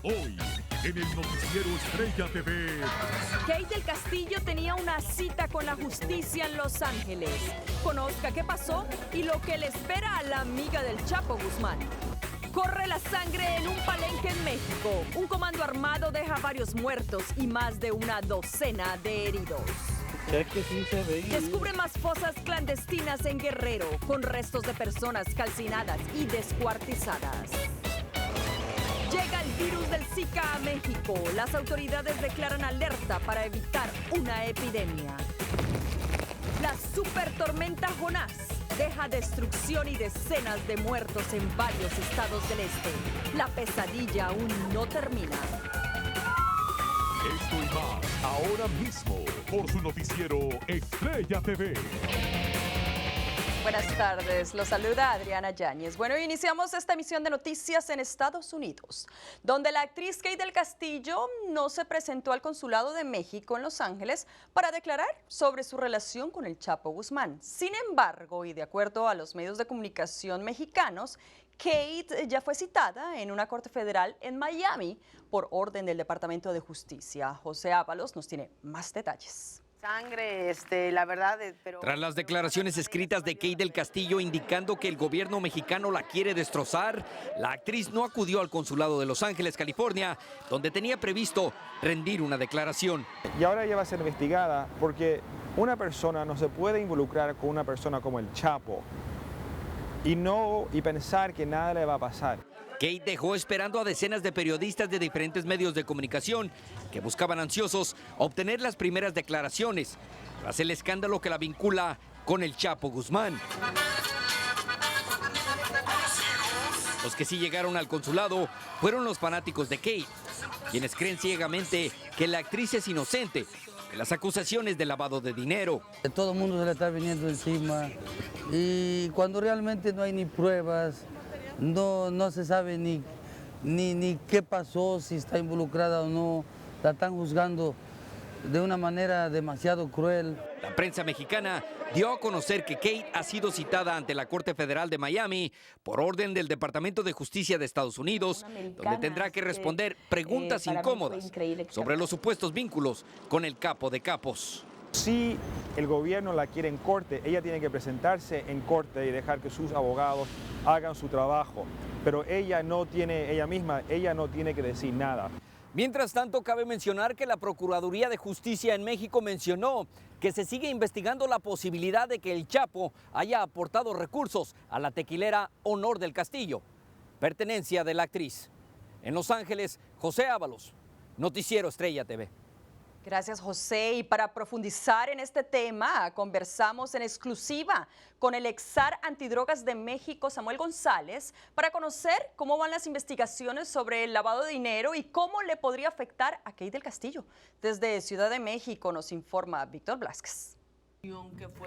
Hoy, en el noticiero Estrella TV. Kate del Castillo tenía una cita con la justicia en Los Ángeles. Conozca qué pasó y lo que le espera a la amiga del Chapo Guzmán. Corre la sangre en un palenque en México. Un comando armado deja varios muertos y más de una docena de heridos. Es que sí se ve. Descubre más fosas clandestinas en Guerrero, con restos de personas calcinadas y descuartizadas. Llega el virus del Zika a México. Las autoridades declaran alerta para evitar una epidemia. La supertormenta Jonás deja destrucción y decenas de muertos en varios estados del este. La pesadilla aún no termina. Esto y más, ahora mismo, por su noticiero Estrella TV. Buenas tardes, los saluda Adriana Yáñez. Bueno, iniciamos esta emisión de noticias en Estados Unidos, donde la actriz Kate del Castillo no se presentó al Consulado de México en Los Ángeles para declarar sobre su relación con el Chapo Guzmán. Sin embargo, y de acuerdo a los medios de comunicación mexicanos, Kate ya fue citada en una corte federal en Miami por orden del Departamento de Justicia. José Ábalos nos tiene más detalles. Sangre, la verdad, pero... Tras las declaraciones escritas de Kate del Castillo indicando que el gobierno mexicano la quiere destrozar, la actriz no acudió al consulado de Los Ángeles, California, donde tenía previsto rendir una declaración. Y ahora ella va a ser investigada porque una persona no se puede involucrar con una persona como el Chapo y pensar que nada le va a pasar. Kate dejó esperando a decenas de periodistas de diferentes medios de comunicación que buscaban ansiosos obtener las primeras declaraciones tras el escándalo que la vincula con el Chapo Guzmán. Los que sí llegaron al consulado fueron los fanáticos de Kate, quienes creen ciegamente que la actriz es inocente de las acusaciones de lavado de dinero. Todo el mundo se le está viniendo encima y cuando realmente no hay ni pruebas, no se sabe ni qué pasó, si está involucrada o no, la están juzgando de una manera demasiado cruel. La prensa mexicana dio a conocer que Kate ha sido citada ante la Corte Federal de Miami por orden del Departamento de Justicia de Estados Unidos, donde tendrá que responder preguntas incómodas sobre los supuestos vínculos con el capo de capos. Si el gobierno la quiere en corte, ella tiene que presentarse en corte y dejar que sus abogados hagan su trabajo. Pero ella no tiene que decir nada. Mientras tanto, cabe mencionar que la Procuraduría de Justicia en México mencionó que se sigue investigando la posibilidad de que el Chapo haya aportado recursos a la tequilera Honor del Castillo, pertenencia de la actriz. En Los Ángeles, José Ábalos, Noticiero Estrella TV. Gracias, José. Y para profundizar en este tema, conversamos en exclusiva con el exar antidrogas de México, Samuel González, para conocer cómo van las investigaciones sobre el lavado de dinero y cómo le podría afectar a Kate del Castillo. Desde Ciudad de México nos informa Víctor Blázquez.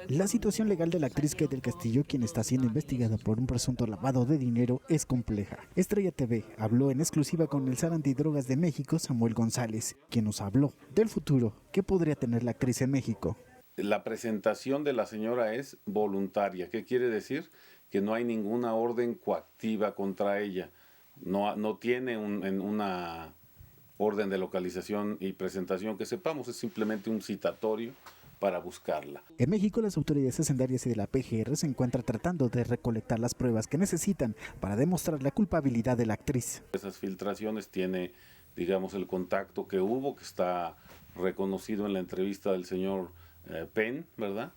La situación legal de la actriz Kate del Castillo, quien está siendo investigada por un presunto lavado de dinero, es compleja. Estrella TV habló en exclusiva con el zar antidrogas de México, Samuel González, quien nos habló del futuro que podría tener la actriz en México. La presentación de la señora es voluntaria. ¿Qué quiere decir? Que no hay ninguna orden coactiva contra ella. No tiene una orden de localización y presentación que sepamos, es simplemente un citatorio para buscarla. En México, las autoridades hacendarias y de la PGR se encuentran tratando de recolectar las pruebas que necesitan para demostrar la culpabilidad de la actriz. Esas filtraciones tiene, digamos, el contacto que hubo, que está reconocido en la entrevista del señor Penn, ¿verdad?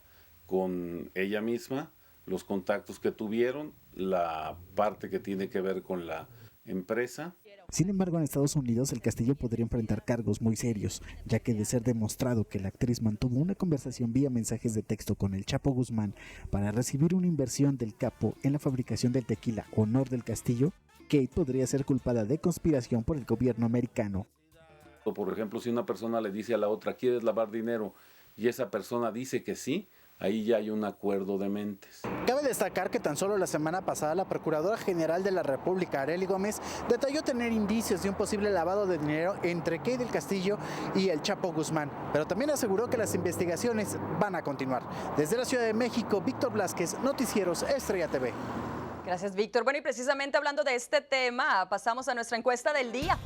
Con ella misma, los contactos que tuvieron, la parte que tiene que ver con la empresa. Sin embargo, en Estados Unidos, el Castillo podría enfrentar cargos muy serios, ya que de ser demostrado que la actriz mantuvo una conversación vía mensajes de texto con el Chapo Guzmán para recibir una inversión del capo en la fabricación del tequila Honor del Castillo, Kate podría ser culpada de conspiración por el gobierno americano. Por ejemplo, si una persona le dice a la otra, ¿quieres lavar dinero? Y esa persona dice que sí, ahí ya hay un acuerdo de mentes. Cabe destacar que tan solo la semana pasada la Procuradora General de la República, Arely Gómez, detalló tener indicios de un posible lavado de dinero entre Kate del Castillo y el Chapo Guzmán, pero también aseguró que las investigaciones van a continuar. Desde la Ciudad de México, Víctor Blázquez, Noticieros Estrella TV. Gracias, Víctor. Bueno, y precisamente hablando de este tema, pasamos a nuestra encuesta del día.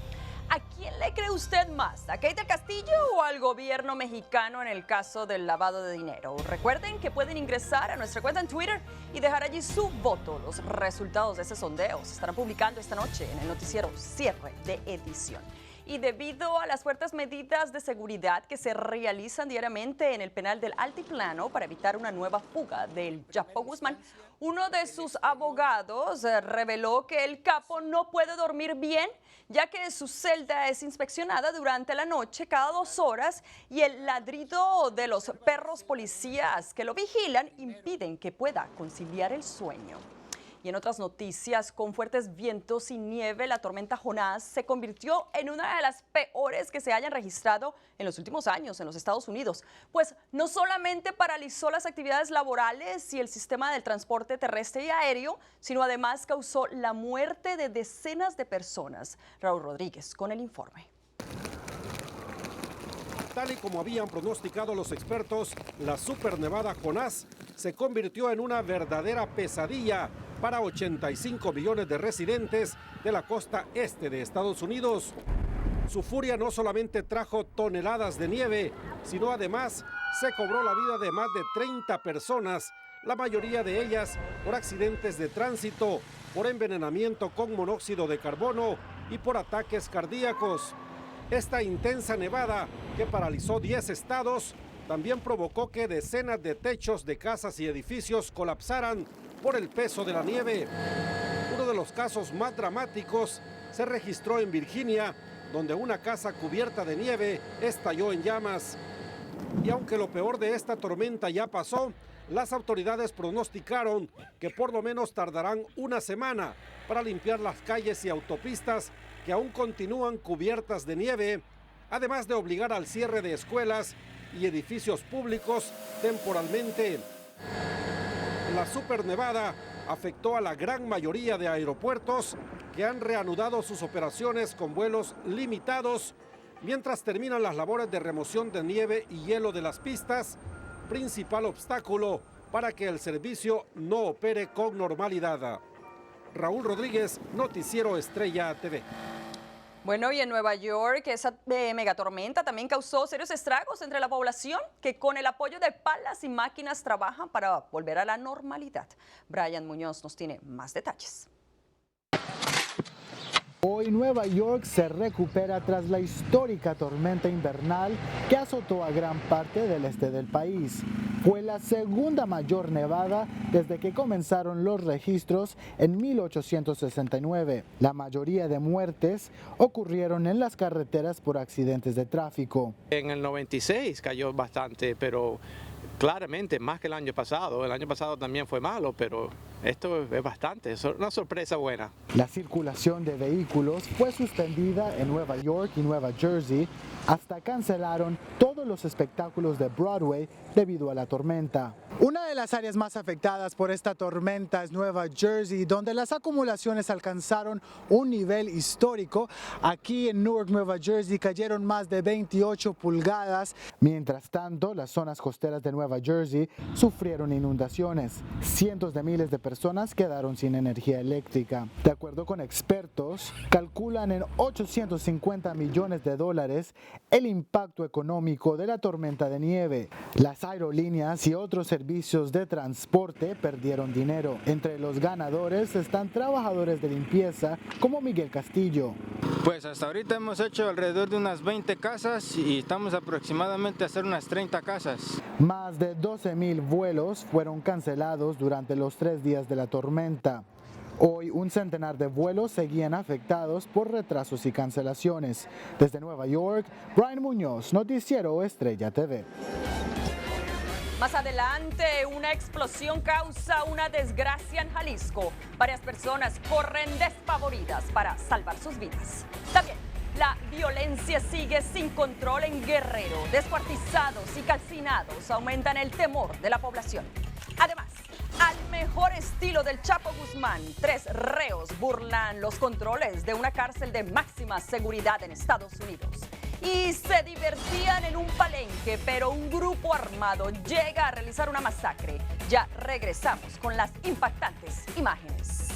¿A quién le cree usted más? ¿A Kate del Castillo o al gobierno mexicano en el caso del lavado de dinero? Recuerden que pueden ingresar a nuestra cuenta en Twitter y dejar allí su voto. Los resultados de ese sondeo se estarán publicando esta noche en el noticiero Cierre de Edición. Y debido a las fuertes medidas de seguridad que se realizan diariamente en el penal del Altiplano para evitar una nueva fuga del Chapo Guzmán, uno de sus abogados reveló que el capo no puede dormir bien, ya que su celda es inspeccionada durante la noche cada 2 horas y el ladrido de los perros policías que lo vigilan impiden que pueda conciliar el sueño. Y en otras noticias, con fuertes vientos y nieve, la tormenta Jonás se convirtió en una de las peores que se hayan registrado en los últimos años en los Estados Unidos, pues no solamente paralizó las actividades laborales y el sistema del transporte terrestre y aéreo, sino además causó la muerte de decenas de personas. Raúl Rodríguez con el informe. Tal y como habían pronosticado los expertos, la supernevada Jonás se convirtió en una verdadera pesadilla para 85 millones de residentes de la costa este de Estados Unidos. Su furia no solamente trajo toneladas de nieve, sino además se cobró la vida de más de 30 personas, la mayoría de ellas por accidentes de tránsito, por envenenamiento con monóxido de carbono y por ataques cardíacos. Esta intensa nevada, que paralizó 10 estados, también provocó que decenas de techos de casas y edificios colapsaran por el peso de la nieve. Uno de los casos más dramáticos se registró en Virginia, donde una casa cubierta de nieve estalló en llamas. Y aunque lo peor de esta tormenta ya pasó, las autoridades pronosticaron que por lo menos tardarán una semana para limpiar las calles y autopistas que aún continúan cubiertas de nieve, además de obligar al cierre de escuelas y edificios públicos temporalmente. La supernevada afectó a la gran mayoría de aeropuertos que han reanudado sus operaciones con vuelos limitados mientras terminan las labores de remoción de nieve y hielo de las pistas, principal obstáculo para que el servicio no opere con normalidad. Raúl Rodríguez, Noticiero Estrella TV. Bueno, y en Nueva York, esa megatormenta también causó serios estragos entre la población que con el apoyo de palas y máquinas trabajan para volver a la normalidad. Brian Muñoz nos tiene más detalles. Hoy Nueva York se recupera tras la histórica tormenta invernal que azotó a gran parte del este del país. Fue la segunda mayor nevada desde que comenzaron los registros en 1869. La mayoría de muertes ocurrieron en las carreteras por accidentes de tráfico. En el 96 cayó bastante, pero claramente más que el año pasado. El año pasado también fue malo, pero esto es bastante, es una sorpresa buena. La circulación de vehículos fue suspendida en Nueva York y Nueva Jersey, hasta cancelaron todos los espectáculos de Broadway debido a la tormenta. Una de las áreas más afectadas por esta tormenta es Nueva Jersey, donde las acumulaciones alcanzaron un nivel histórico. Aquí en Newark, Nueva Jersey, cayeron más de 28 pulgadas. Mientras tanto, las zonas costeras de Nueva Jersey sufrieron inundaciones. Cientos de miles de personas quedaron sin energía eléctrica. De acuerdo con expertos, calculan en $850 millones el impacto económico de la tormenta de nieve. Las aerolíneas y otros servicios de transporte perdieron dinero. Entre los ganadores están trabajadores de limpieza como Miguel Castillo. Pues hasta ahorita hemos hecho alrededor de unas 20 casas y estamos aproximadamente a hacer unas 30 casas. Más de 12,000 vuelos fueron cancelados durante los 3 días de la tormenta. Hoy, un centenar de vuelos seguían afectados por retrasos y cancelaciones. Desde Nueva York, Brian Muñoz, Noticiero Estrella TV. Más adelante, una explosión causa una desgracia en Jalisco. Varias personas corren despavoridas para salvar sus vidas. También, la violencia sigue sin control en Guerrero. Descuartizados y calcinados aumentan el temor de la población. Además, al mejor estilo del Chapo Guzmán, 3 reos burlan los controles de una cárcel de máxima seguridad en Estados Unidos. Y se divertían en un palenque, pero un grupo armado llega a realizar una masacre. Ya regresamos con las impactantes imágenes.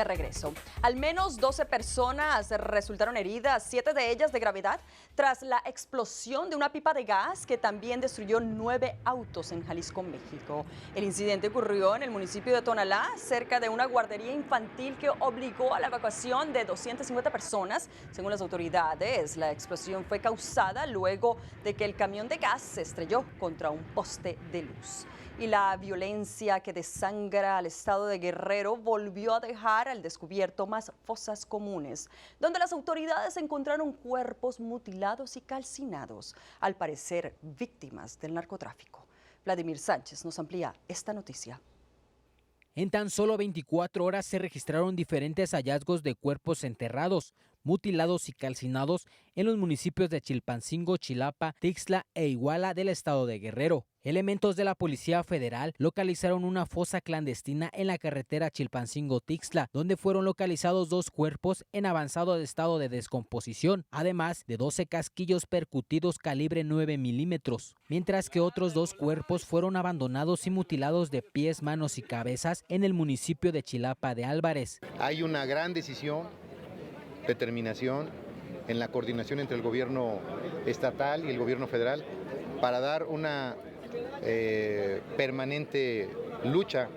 De regreso, al menos 12 personas resultaron heridas, 7 de ellas de gravedad, tras la explosión de una pipa de gas que también destruyó 9 autos en Jalisco, México. El incidente ocurrió en el municipio de Tonalá, cerca de una guardería infantil que obligó a la evacuación de 250 personas. Según las autoridades, la explosión fue causada luego de que el camión de gas se estrelló contra un poste de luz. Y la violencia que desangra al estado de Guerrero volvió a dejar al descubierto más fosas comunes, donde las autoridades encontraron cuerpos mutilados y calcinados, al parecer víctimas del narcotráfico. Vladimir Sánchez nos amplía esta noticia. En tan solo 24 horas se registraron diferentes hallazgos de cuerpos enterrados, mutilados y calcinados en los municipios de Chilpancingo, Chilapa, Tixla e Iguala del estado de Guerrero. Elementos de la Policía Federal localizaron una fosa clandestina en la carretera Chilpancingo-Tixla, donde fueron localizados 2 cuerpos en avanzado estado de descomposición, además de 12 casquillos percutidos calibre 9 milímetros, mientras que otros 2 cuerpos fueron abandonados y mutilados de pies, manos y cabezas en el municipio de Chilapa de Álvarez. Hay una gran decisión, determinación en la coordinación entre el gobierno estatal y el gobierno federal para dar una permanente lucha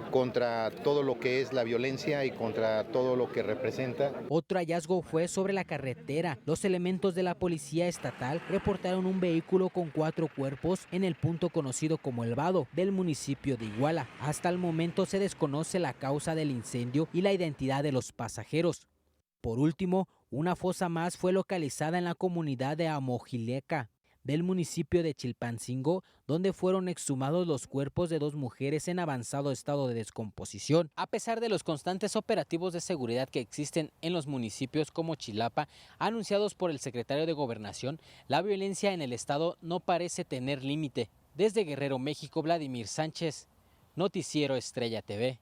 contra todo lo que es la violencia y contra todo lo que representa. Otro hallazgo fue sobre la carretera. Los elementos de la policía estatal reportaron un vehículo con 4 cuerpos en el punto conocido como El Vado del municipio de Iguala. Hasta el momento se desconoce la causa del incendio y la identidad de los pasajeros. Por último, una fosa más fue localizada en la comunidad de Amojileca del municipio de Chilpancingo, donde fueron exhumados los cuerpos de 2 mujeres en avanzado estado de descomposición. A pesar de los constantes operativos de seguridad que existen en los municipios como Chilapa, anunciados por el secretario de Gobernación, la violencia en el estado no parece tener límite. Desde Guerrero, México, Vladimir Sánchez, Noticiero Estrella TV.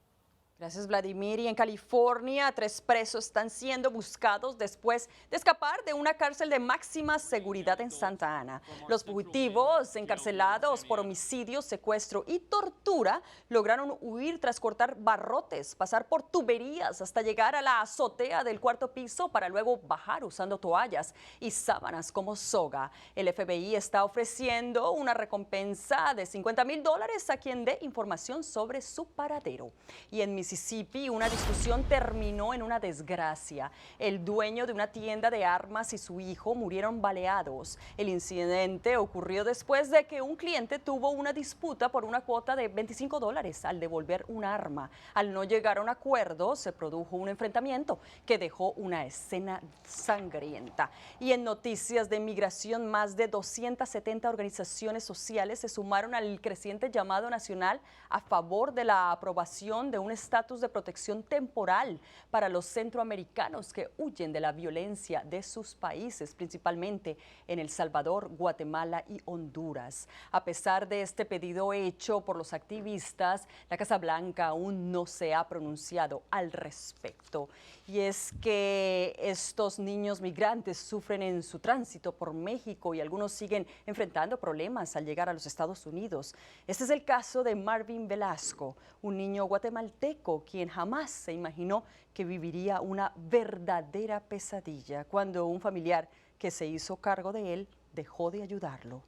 Gracias, Vladimir. Y en California, 3 presos están siendo buscados después de escapar de una cárcel de máxima seguridad en Santa Ana. Los fugitivos, encarcelados por homicidio, secuestro y tortura, lograron huir tras cortar barrotes, pasar por tuberías hasta llegar a la azotea del 4º piso para luego bajar usando toallas y sábanas como soga. El FBI está ofreciendo una recompensa de $50,000 a quien dé información sobre su paradero. Y en Mississippi, una discusión terminó en una desgracia. El dueño de una tienda de armas y su hijo murieron baleados. El incidente ocurrió después de que un cliente tuvo una disputa por una cuota de $25 al devolver un arma. Al no llegar a un acuerdo, se produjo un enfrentamiento que dejó una escena sangrienta. Y en noticias de migración, más de 270 organizaciones sociales se sumaron al creciente llamado nacional a favor de la aprobación de un estatus de protección temporal para los centroamericanos que huyen de la violencia de sus países, principalmente en El Salvador, Guatemala y Honduras. A pesar de este pedido hecho por los activistas, la Casa Blanca aún no se ha pronunciado al respecto. Y es que estos niños migrantes sufren en su tránsito por México y algunos siguen enfrentando problemas al llegar a los Estados Unidos. Este es el caso de Marvin Velasco, un niño guatemalteco quien jamás se imaginó que viviría una verdadera pesadilla cuando un familiar que se hizo cargo de él dejó de ayudarlo.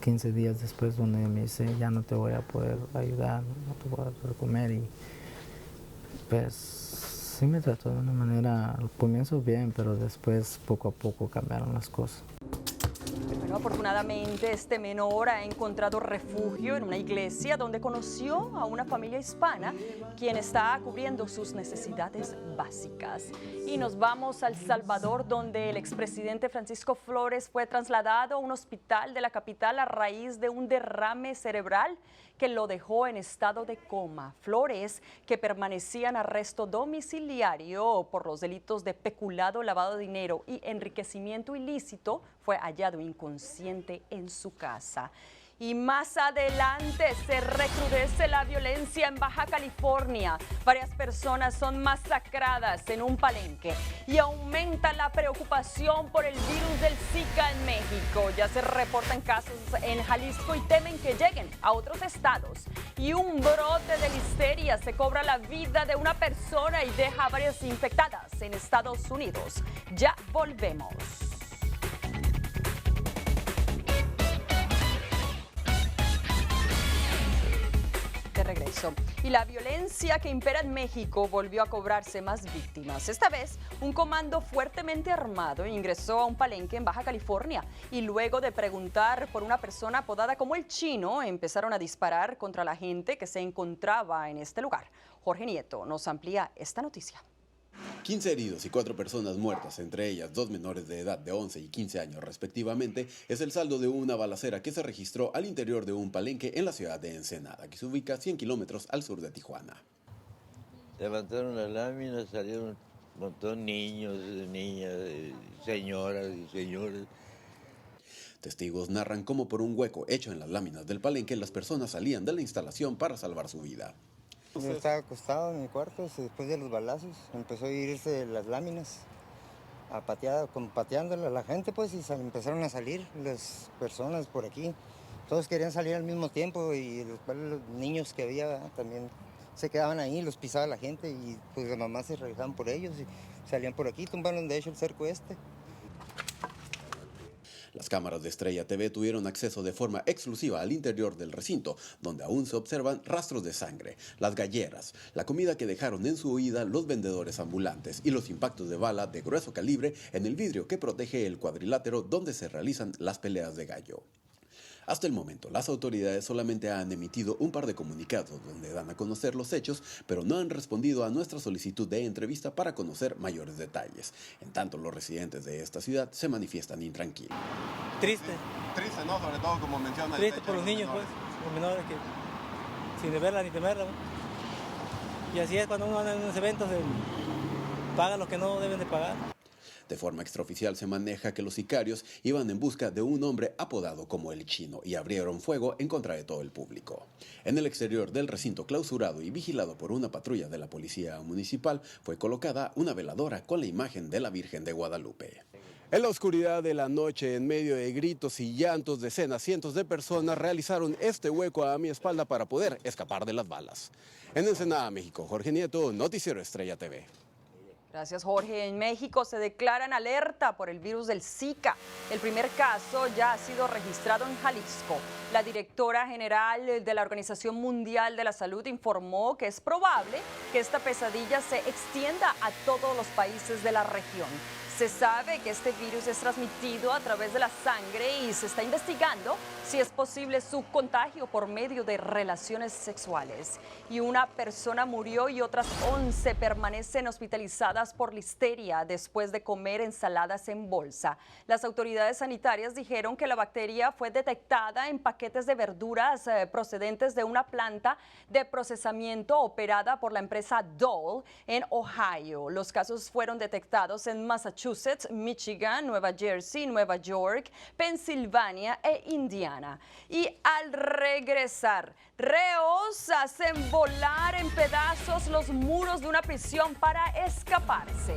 15 días después donde me dice, ya no te voy a poder ayudar, no te voy a poder comer, y pues sí me trató de una manera, al comienzo bien, pero después poco a poco cambiaron las cosas. Bueno, afortunadamente este menor ha encontrado refugio en una iglesia donde conoció a una familia hispana quien está cubriendo sus necesidades básicas. Y nos vamos a El Salvador, donde el expresidente Francisco Flores fue trasladado a un hospital de la capital a raíz de un derrame cerebral que lo dejó en estado de coma. Flores, que permanecía en arresto domiciliario por los delitos de peculado, lavado de dinero y enriquecimiento ilícito, fue hallado inconsciente en su casa. Y más adelante se recrudece la violencia en Baja California. Varias personas son masacradas en un palenque y aumenta la preocupación por el virus del Zika en México. Ya se reportan casos en Jalisco y temen que lleguen a otros estados. Y un brote de listeria pesadilla se cobra la vida de una persona y deja a varias infectadas en Estados Unidos. Ya volvemos. De regreso. Y la violencia que impera en México volvió a cobrarse más víctimas. Esta vez, un comando fuertemente armado ingresó a un palenque en Baja California y luego de preguntar por una persona apodada como el Chino, empezaron a disparar contra la gente que se encontraba en este lugar. Jorge Nieto nos amplía esta noticia. 15 heridos y 4 personas muertas, entre ellas 2 menores de edad de 11 y 15 años respectivamente, es el saldo de una balacera que se registró al interior de un palenque en la ciudad de Ensenada, que se ubica 100 kilómetros al sur de Tijuana. Levantaron las láminas, salieron un montón de niños, niñas, señoras y señores. Testigos narran cómo por un hueco hecho en las láminas del palenque las personas salían de la instalación para salvar su vida. Yo estaba acostado en mi cuarto después de los balazos, empezó a irse las láminas, pateándole a la gente pues y empezaron a salir las personas por aquí. Todos querían salir al mismo tiempo y los niños que había también se quedaban ahí, los pisaba la gente y pues las mamás se regresaban por ellos y salían por aquí, tumbaron de hecho el cerco este. Las cámaras de Estrella TV tuvieron acceso de forma exclusiva al interior del recinto, donde aún se observan rastros de sangre, las galleras, la comida que dejaron en su huida los vendedores ambulantes y los impactos de bala de grueso calibre en el vidrio que protege el cuadrilátero donde se realizan las peleas de gallo. Hasta el momento, las autoridades solamente han emitido un par de comunicados donde dan a conocer los hechos, pero no han respondido a nuestra solicitud de entrevista para conocer mayores detalles. En tanto, los residentes de esta ciudad se manifiestan intranquilos. Triste. Triste, ¿no? Sobre todo como menciona. Triste por los niños, pues, los menores que sin deberla ni temerla. ¿No? Y así es cuando uno anda en unos eventos, paga los que no deben de pagar. De forma extraoficial se maneja que los sicarios iban en busca de un hombre apodado como el Chino y abrieron fuego en contra de todo el público. En el exterior del recinto clausurado y vigilado por una patrulla de la policía municipal fue colocada una veladora con la imagen de la Virgen de Guadalupe. En la oscuridad de la noche, en medio de gritos y llantos, decenas, cientos de personas realizaron este hueco a mi espalda para poder escapar de las balas. En Ensenada, México, Jorge Nieto, Noticiero Estrella TV. Gracias, Jorge. En México se declara en alerta por el virus del Zika. El primer caso ya ha sido registrado en Jalisco. La directora general de la Organización Mundial de la Salud informó que es probable que esta pesadilla se extienda a todos los países de la región. Se sabe que este virus es transmitido a través de la sangre y se está investigando si es posible su contagio por medio de relaciones sexuales. Y una persona murió y otras 11 permanecen hospitalizadas por listeria después de comer ensaladas en bolsa. Las autoridades sanitarias dijeron que la bacteria fue detectada en paquetes de verduras procedentes de una planta de procesamiento operada por la empresa Dole en Ohio. Los casos fueron detectados en Massachusetts, Michigan, Nueva Jersey, Nueva York, Pensilvania e Indiana. Y al regresar, reos hacen volar en pedazos los muros de una prisión para escaparse.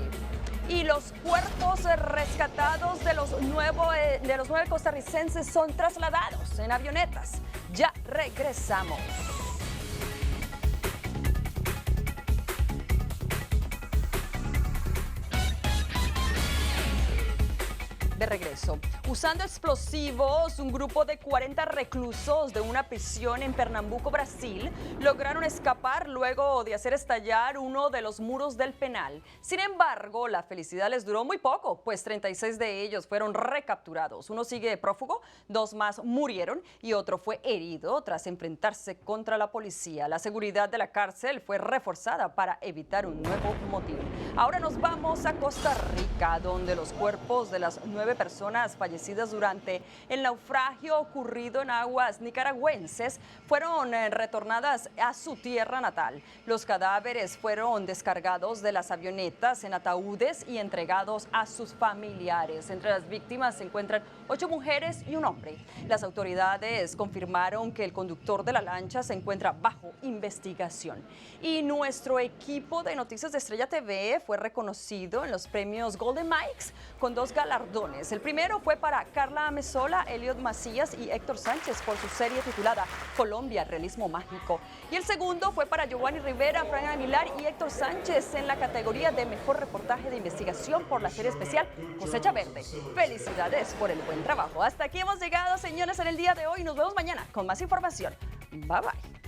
Y los cuerpos rescatados de los 9 costarricenses son trasladados en avionetas. Ya regresamos. De regreso. Usando explosivos, un grupo de 40 reclusos de una prisión en Pernambuco, Brasil, lograron escapar luego de hacer estallar uno de los muros del penal. Sin embargo, la felicidad les duró muy poco, pues 36 de ellos fueron recapturados. Uno sigue prófugo, 2 más murieron y otro fue herido tras enfrentarse contra la policía. La seguridad de la cárcel fue reforzada para evitar un nuevo motín. Ahora nos vamos a Costa Rica, donde los cuerpos de las 9 personas fallecidas durante el naufragio ocurrido en aguas nicaragüenses fueron retornadas a su tierra natal. Los cadáveres fueron descargados de las avionetas en ataúdes y entregados a sus familiares. Entre las víctimas se encuentran 8 mujeres y un hombre. Las autoridades confirmaron que el conductor de la lancha se encuentra bajo investigación. Y nuestro equipo de Noticias de Estrella TV fue reconocido en los premios Golden Mikes con 2 galardones galardones. El primero fue para Carla Amezola, Eliot Macías y Héctor Sánchez por su serie titulada Colombia, Realismo Mágico. Y el segundo fue para Giovanni Rivera, Fran Aguilar y Héctor Sánchez en la categoría de Mejor Reportaje de Investigación por la serie especial Cosecha Verde. Felicidades por el buen trabajo. Hasta aquí hemos llegado, señores, en el día de hoy. Nos vemos mañana con más información. Bye bye.